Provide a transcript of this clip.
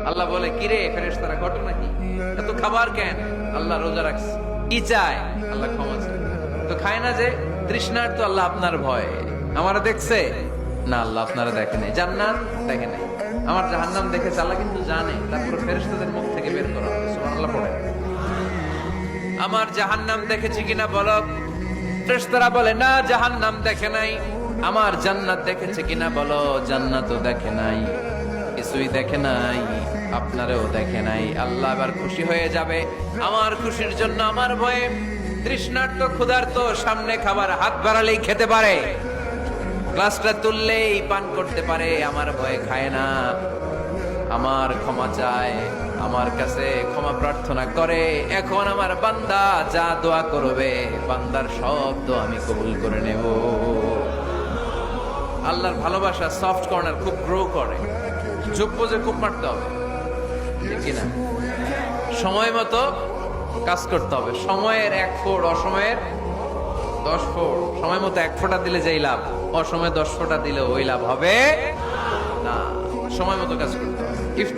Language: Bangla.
আল্লাহ বলে, কিরে ফেরেশতারা, ঘটনা কি? এত খাবার কেন? আল্লাহ রোজা রাখছে। কি চায়? আল্লাহ ক্ষমা চায়। তো খায় না যে তৃষ্ণার, তো আল্লাহ আপনার ভয়। আমারা দেখছে না, আল্লাহ আপনারা দেখে নাই। জান্নাত দেখে নাই, আমার জাহান্নাম দেখেছে আল্লাহ কিন্তু জানে। তারপর ফেরেশতাদের মুখ থেকে বের করা হবে। সুবহানাল্লাহ পড়ে। আমার জাহান্নাম দেখেছি কিনা বলো। ফেরেশতারা বলে, না জাহান্নাম দেখে নাই। আমার জান্নাত দেখেছে কিনা বলো। জান্নাতও দেখে নাই, কিছুই দেখে নাই, আপনারেও দেখে নাই। আল্লাহ এবার খুশি হয়ে যাবে। আমার খুশির জন্য আমার ভয়ে তৃষ্ণার্ত ক্ষুধার্ত সামনে খাবার হাত বাড়ালেই খেতে পারে, গ্লাসটা তুললেই পান করতে পারে, আমার ভয়ে খায় না। আমার ক্ষমা চায়, আমার কাছে ক্ষমা প্রার্থনা করে। এখন আমার বান্দা যা দোয়া করবে, বান্দার সব দোয়া আমি কবুল করে নেব। আল্লাহর ভালোবাসা সফট কর্নার খুব গ্রো করে। যোগ্য যে খুব মারতে হবে, ঠিক কিনা? সময় মতো কাজ করতে হবে। সময়ের 1 ফোঁট, অসময়ের 10 ফোঁট। সময় মতো 1 ফোঁটা দিলে যেই লাভ, অসময়ে 10 ফোঁটা দিলে ওই লাভ হবে না। সময় মতো কাজ করতে হবে। ইফতার